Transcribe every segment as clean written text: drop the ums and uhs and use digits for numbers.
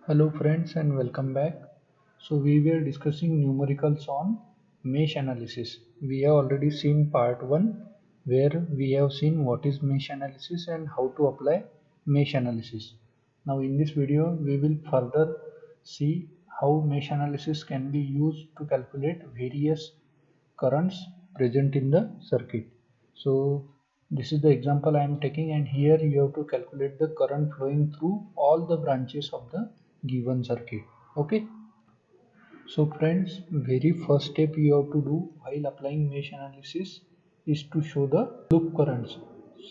Hello friends and welcome back. So we were discussing numericals on mesh analysis. We have already seen part 1 where we have seen what is mesh analysis and how to apply mesh analysis. Now in this video we will further see how mesh analysis can be used to calculate various currents present in the circuit. So this is the example I am taking, and here you have to calculate the current flowing through all the branches of the given circuit. Okay, so friends, very first step you have to do while applying mesh analysis is to show the loop currents.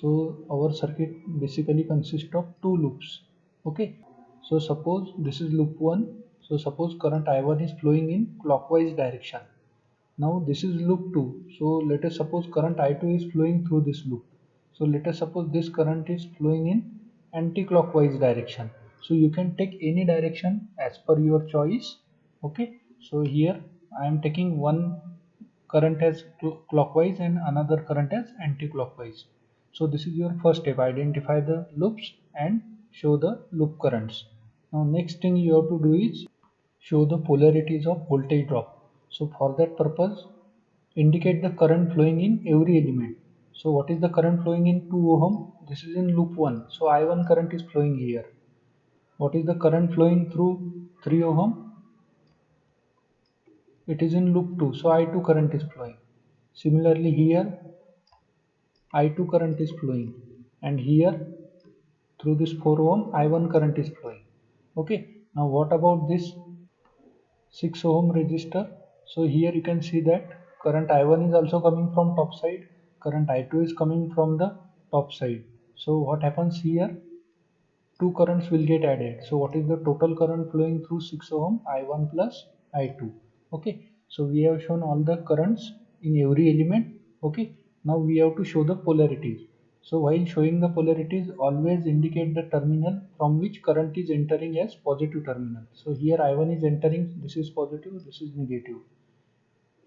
So our circuit basically consists of two loops. Okay, so suppose this is loop 1. So suppose current I1 is flowing in clockwise direction. Now this is loop 2. So let us suppose current I2 is flowing through this loop. So let us suppose this current is flowing in anti-clockwise direction. So you can take any direction as per your choice. Okay, so here I am taking one current as clockwise and another current as anti-clockwise. So this is your first step: identify the loops and show the loop currents. Now next thing you have to do is show the polarities of voltage drop. So for that purpose, indicate the current flowing in every element. So what is the current flowing in 2 ohm? This is in loop 1. So I1 current is flowing here. What is the current flowing through 3 ohm? It is in loop 2. So I2 current is flowing. Similarly here I2 current is flowing, and here through this 4 ohm I1 current is flowing. Okay, now what about this 6 ohm resistor? So here you can see that current I1 is also coming from top side, current I2 is coming from the top side. So what happens here? Two currents will get added. So what is the total current flowing through 6 ohm? I1 plus I2. Okay, so we have shown all the currents in every element. Okay, now we have to show the polarities. So while showing the polarities, always indicate the terminal from which current is entering as positive terminal. So here I1 is entering, this is positive, this is negative.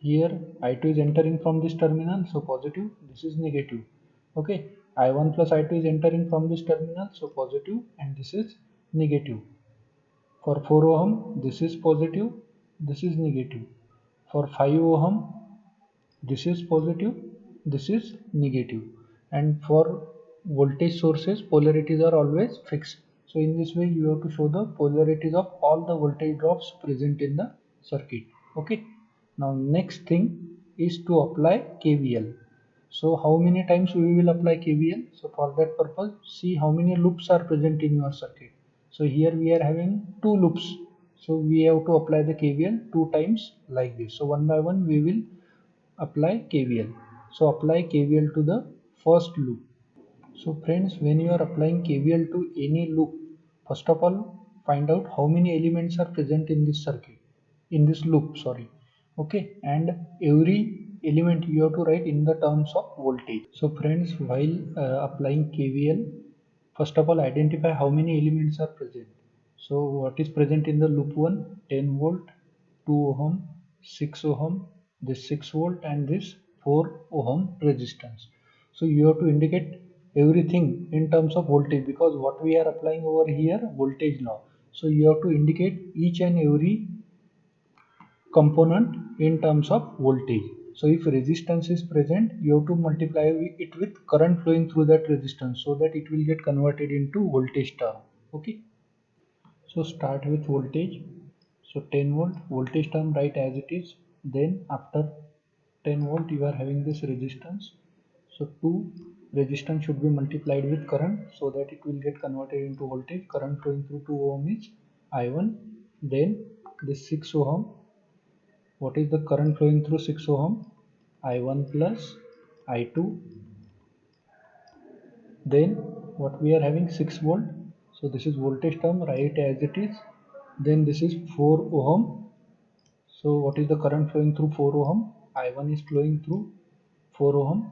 Here I2 is entering from this terminal, so positive, this is negative. Okay, I1 plus I2 is entering from this terminal, so positive, and this is negative. For 4 ohm this is positive, this is negative. For 5 ohm this is positive, this is negative. And for voltage sources, polarities are always fixed. So in this way you have to show the polarities of all the voltage drops present in the circuit. Okay, now next thing is to apply KVL. So how many times we will apply KVL? So for that purpose, see how many loops are present in your circuit. So here we are having two loops, so we have to apply the KVL two times like this. So one by one we will apply KVL. So apply KVL to the first loop. So friends, when you are applying KVL to any loop, first of all find out how many elements are present in this circuit, in this loop, sorry. Okay, and every element you have to write in the terms of voltage. So friends, while applying KVL, first of all identify how many elements are present. So what is present in the loop 1? 10 volt, 2 ohm, 6 ohm, this 6 volt, and this 4 ohm resistance. So you have to indicate everything in terms of voltage, because what we are applying over here, voltage law. So you have to indicate each and every component in terms of voltage. So if resistance is present, you have to multiply it with current flowing through that resistance, so that it will get converted into voltage term. Okay, so start with voltage. So 10 volt voltage term, write as it is. Then after 10 volt you are having this resistance. So 2 resistance should be multiplied with current, so that it will get converted into voltage. Current flowing through 2 ohm is I1. Then this 6 ohm, what is the current flowing through 6 ohm? I1 plus I2. Then what we are having, 6 volt. So this is voltage term, write as it is. Then this is 4 ohm. So what is the current flowing through 4 ohm? I1 is flowing through 4 ohm,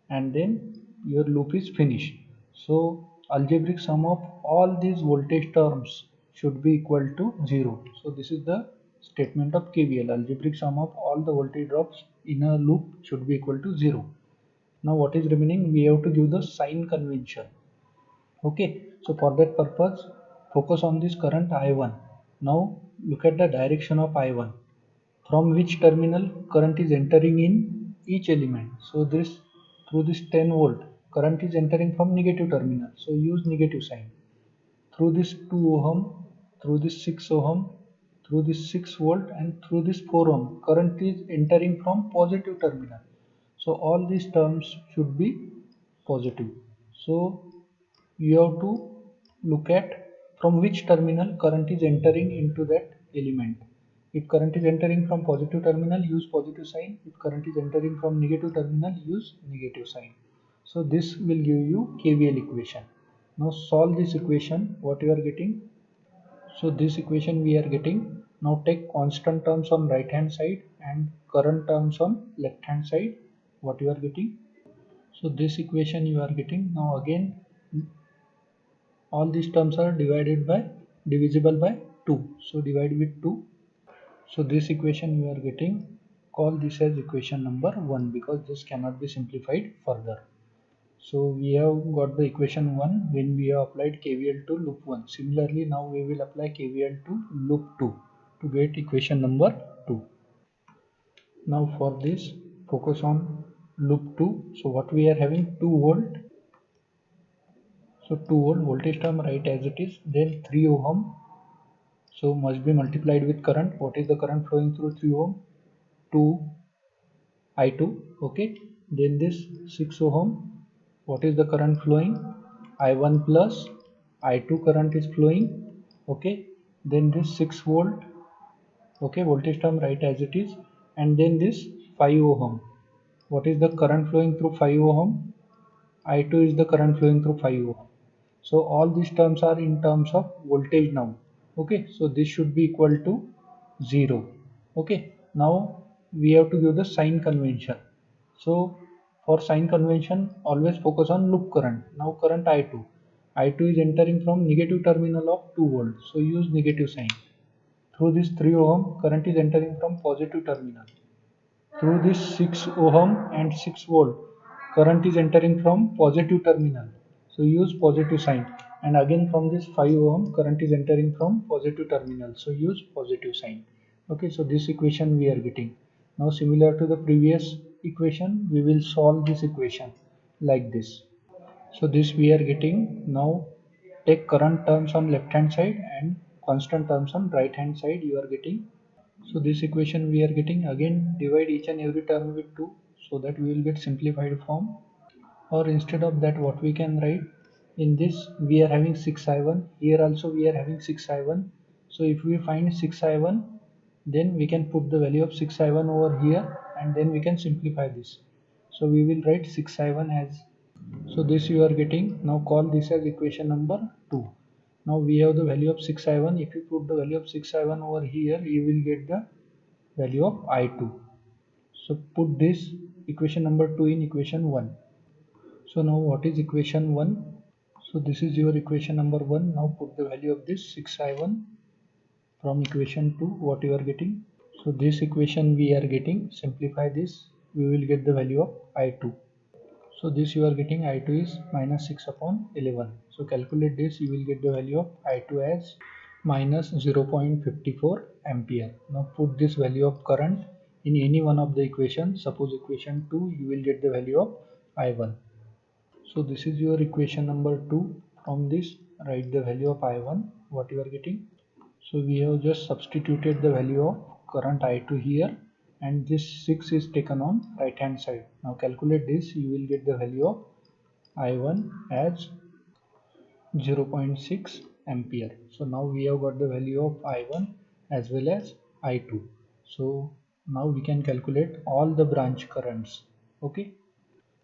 and then your loop is finished. So algebraic sum of all these voltage terms should be equal to 0. So this is the statement of KVL. Algebraic sum of all the voltage drops in a loop should be equal to 0. Now what is remaining? We have to give the sign convention. Okay, so for that purpose, focus on this current I1. Now look at the direction of I1. From which terminal current is entering in each element. So this through this 10 volt current is entering from negative terminal. So use negative sign. Through this 2 ohm, through this 6 ohm, through this 6 volt and through this 4 ohm current is entering from positive terminal. So all these terms should be positive. So you have to look at from which terminal current is entering into that element. If current is entering from positive terminal, use positive sign. If current is entering from negative terminal, use negative sign. So this will give you KVL equation. Now solve this equation. What you are getting? So this equation we are getting. Now take constant terms on right hand side and current terms on left hand side. What you are getting? So this equation you are getting. Now again all these terms are divisible by 2. So divide with 2. So this equation you are getting, call this as equation number 1 because this cannot be simplified further. So we have got the equation 1 when we have applied KVL to loop 1. Similarly now we will apply KVL to loop 2 to get equation number 2. Now for this focus on loop 2. So what we are having 2 volt. So 2 volt voltage term write as it is, then 3 ohm. So must be multiplied with current. What is the current flowing through 3 ohm? 2 I2. Okay. Then this 6 ohm. What is the current flowing? I1 plus I2 current is flowing. Okay. Then this 6 volt. Okay. Voltage term write as it is. And then this 5 ohm. What is the current flowing through 5 ohm? I2 is the current flowing through 5 ohm. So all these terms are in terms of voltage now. Okay, so this should be equal to 0. Okay, now we have to give the sign convention. So for sign convention always focus on loop current. Now current I2. I2 is entering from negative terminal of 2 volt. So use negative sign. Through this 3 ohm current is entering from positive terminal. Through this 6 ohm and 6 volt current is entering from positive terminal. So use positive sign. And again from this 5 ohm current is entering from positive terminal. So use positive sign. Okay, so this equation we are getting. Now similar to the previous equation, we will solve this equation like this. So this we are getting. Now take current terms on left hand side and constant terms on right hand side you are getting. So this equation we are getting, again divide each and every term with 2 so that we will get simplified form. Or instead of that what we can write, in this we are having 6i1, here also we are having 6i1. So if we find 6i1, then we can put the value of 6i1 over here and then we can simplify this. So we will write 6i1 as, so this you are getting. Now call this as equation number 2. Now we have the value of 6i1. If you put the value of 6i1 over here, you will get the value of I2. So put this equation number 2 in equation 1. So now what is equation 1? So this is your equation number 1. Now put the value of this 6i1 from equation 2, what you are getting. So this equation we are getting, simplify this, we will get the value of I2. So this you are getting, I2 is minus 6 upon 11. So calculate this, you will get the value of I2 as minus 0.54 ampere. Now put this value of current in any one of the equations. Suppose equation 2, you will get the value of I1. So this is your equation number 2. From this write the value of I1, what you are getting. So we have just substituted the value of current I2 here and this 6 is taken on right hand side. Now calculate this, you will get the value of I1 as 0.6 ampere. So now we have got the value of I1 as well as I2. So now we can calculate all the branch currents. Okay.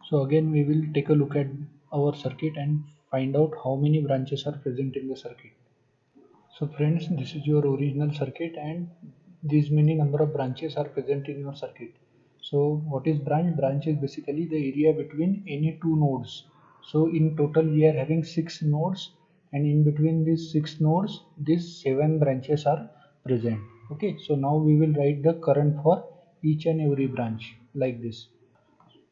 So again we will take a look at our circuit and find out how many branches are present in the circuit. So friends, this is your original circuit and these many number of branches are present in your circuit. So what is branch? Branch is basically the area between any two nodes. So in total we are having 6 nodes and in between these 6 nodes these 7 branches are present. Okay, so now we will write the current for each and every branch like this.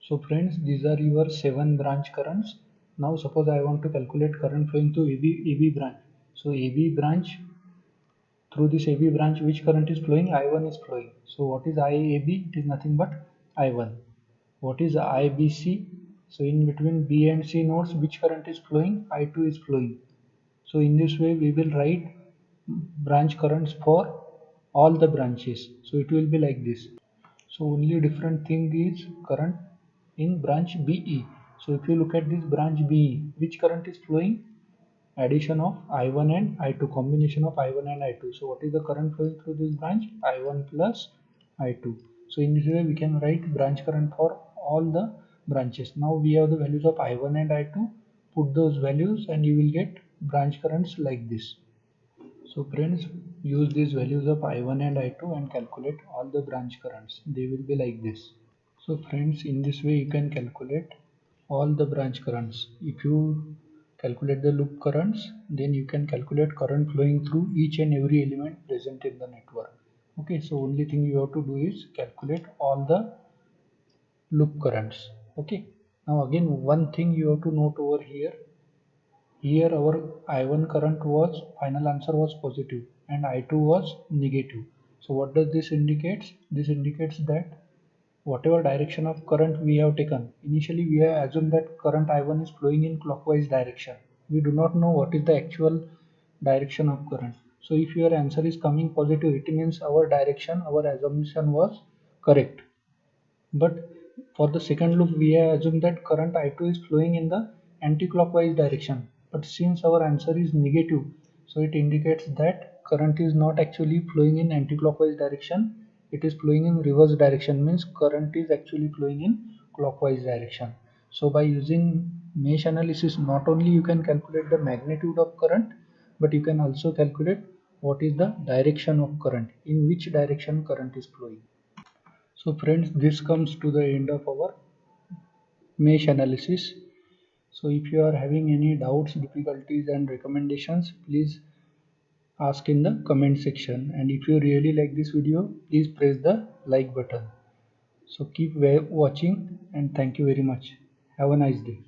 So friends, these are your 7 branch currents. Now suppose I want to calculate current flowing to AB branch. So AB branch, through this AB branch which current is flowing? I1 is flowing. So what is IAB? It is nothing but I1. What is IBC? So in between B and C nodes which current is flowing? I2 is flowing. So in this way we will write branch currents for all the branches. So it will be like this. So only different thing is current in branch BE. So if you look at this branch BE, which current is flowing? Addition of I1 and I2, combination of I1 and I2. So what is the current flowing through this branch? I1 plus I2. So in this way we can write branch current for all the branches. Now we have the values of I1 and I2. Put those values and you will get branch currents like this. So friends, use these values of I1 and I2 and calculate all the branch currents. They will be like this. So friends, in this way you can calculate all the branch currents. If you calculate the loop currents, then you can calculate current flowing through each and every element present in the network. Okay, so only thing you have to do is calculate all the loop currents. Okay, now again one thing you have to note over here. Here our I1 current was, final answer was positive and I2 was negative. So what does this indicate? This indicates that whatever direction of current we have taken, initially we have assumed that current I1 is flowing in clockwise direction. We do not know what is the actual direction of current. So if your answer is coming positive, it means our direction, our assumption was correct. But for the second loop, we have assumed that current I2 is flowing in the anti-clockwise direction. But since our answer is negative, so it indicates that current is not actually flowing in anti-clockwise direction. It is flowing in reverse direction, means current is actually flowing in clockwise direction. So by using mesh analysis, not only you can calculate the magnitude of current, but you can also calculate what is the direction of current, in which direction current is flowing. So friends, this comes to the end of our mesh analysis. So if you are having any doubts, difficulties and recommendations, please ask in the comment section. And if you really like this video, please press the like button. So keep watching and thank you very much. Have a nice day.